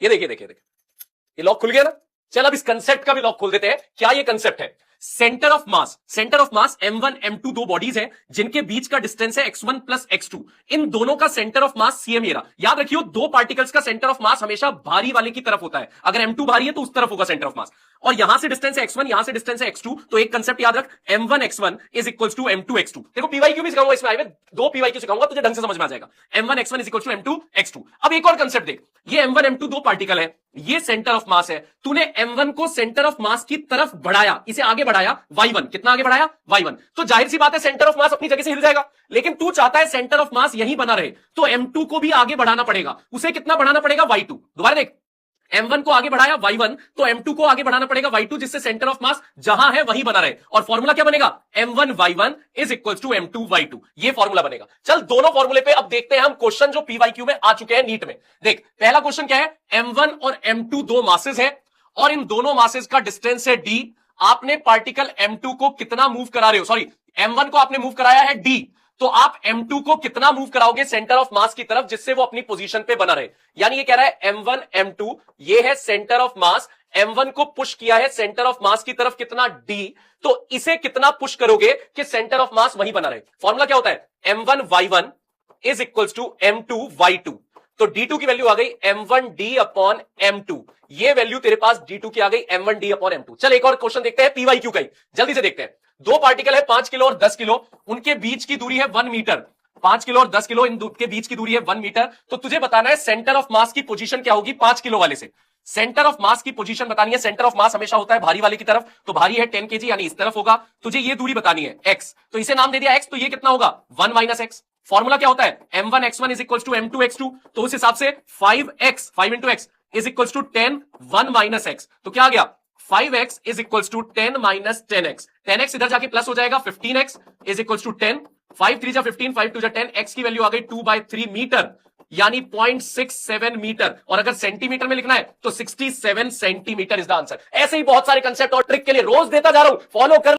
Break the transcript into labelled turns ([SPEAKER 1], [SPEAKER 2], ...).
[SPEAKER 1] ये देखिए देखिए देखिए, ये लॉक खुल गया ना। चल अब इस कंसेप्ट का भी लॉक खोल देते हैं। क्या ये कंसेप्ट है? Centre of mass m1 m2 दो बॉडीज हैं जिनके बीच का डिस्टेंस है x1 प्लस x2। इन दोनों का सेंटर ऑफ मास सीएम ये रहा। याद रखियो, दो पार्टिकल्स का सेंटर ऑफ मास हमेशा भारी वाले की तरफ होता है। अगर m2 भारी है तो उस तरफ होगा सेंटर ऑफ मास, और यहां से डिस्टेंस है x1, यहां से डिस्टेंस है x2। तो एक कंसेप्ट याद रख, m1 x1 is equals to m2 x2। देखो पीवाईक्यू भी सिखाऊंगा इसमें, आए हुए दो पीवाईक्यू सिखाऊंगा, तुझे ढंग से समझ में आ जाएगा। m1 x1 is equals to m2 x2। अब एक और कंसेप्ट देख, ये m1 m2 दो पार्टिकल है, ये सेंटर ऑफ मास है। तूने m1 को सेंटर ऑफ मास की तरफ बढ़ाया, इसे आगे बढ़ाया y1, कितना आगे बढ़ाया y1, तो जाहिर सी बात है सेंटर ऑफ मास अपनी जगह से हिल जाएगा। लेकिन तू चाहता है सेंटर ऑफ मास यहीं बना रहे, तो m2 को भी आगे बढ़ाना पड़ेगा। उसे कितना बढ़ाना पड़ेगा? y2। दोबारा देख, m1 को आगे बढ़ाया y1, तो m2 को आगे बढ़ाना पड़ेगा y2, जिससे सेंटर ऑफ मास जहां है वहीं बना रहे। और फॉर्मूला क्या बनेगा? m1 y1 is equal to m2 y2, ये फॉर्मूला बनेगा। चल दोनों फॉर्मूले पे अब देखते हैं हम क्वेश्चन जो पीवाईक्यू में आ चुके हैं नीट में। देख पहला क्वेश्चन क्या है, m1 और m2 दो मासेस है और इन दोनों मासेस का डिस्टेंस है d। आपने पार्टिकल m2 को कितना मूव करा रहे हो, सॉरी m1 को आपने मूव कराया है d, तो आप m2 को कितना मूव कराओगे सेंटर ऑफ मास की तरफ, जिससे वो अपनी पोजीशन पे बना रहे। यानी ये कह रहा है m1 m2 ये है सेंटर ऑफ मास, m1 को पुश किया है सेंटर ऑफ मास की तरफ कितना d, तो इसे कितना पुश करोगे कि सेंटर ऑफ मास वहीं बना रहे। फॉर्मूला क्या होता है? m1 y1 is equals to m2 y2। तो d2 की वैल्यू आ गई m1d अपॉन m2, ये वैल्यू तेरे पास d2 की आ गई m1d अपॉन m2। चल एक और क्वेश्चन देखते हैं पीवाईक्यू का ही, जल्दी से देखते हैं। दो पार्टिकल है 5 किलो और 10 किलो, उनके बीच की दूरी है 1 मीटर। 5 किलो और 10 किलो इनके बीच की दूरी है 1 मीटर। तो तुझे बताना है सेंटर ऑफ मास की पोजीशन क्या होगी 5 किलो वाले से। सेंटर ऑफ मास की पोजीशन बतानी है। सेंटर ऑफ मास हमेशा होता है भारी वाले की तरफ, तो भारी है 10 kg यानी इस तरफ होगा। तुझे ये दूरी बतानी है x, तो इसे नाम दे दिया x, तो ये कितना होगा 1 माइनस x। फॉर्मूला क्या होता है? m1 x1 is equal to m2 x2, तो उस हिसाब से 5x 5 into x is equal to 10 1 minus x, तो क्या आ गया 5x is equal to 10 minus 10x। 10x इधर जाके प्लस हो जाएगा, 15x इज इक्वल टू 10, 5 3 जा 15, 5 2 जा 10, x की वैल्यू आ गई 2/3 मीटर यानी 0.67 मीटर। और अगर सेंटीमीटर में लिखना है तो 67 सेंटीमीटर इज द आंसर। ऐसे ही बहुत सारे कंसेप्ट और ट्रिक के लिए रोज देता जा रहा हूं, फॉलो कर।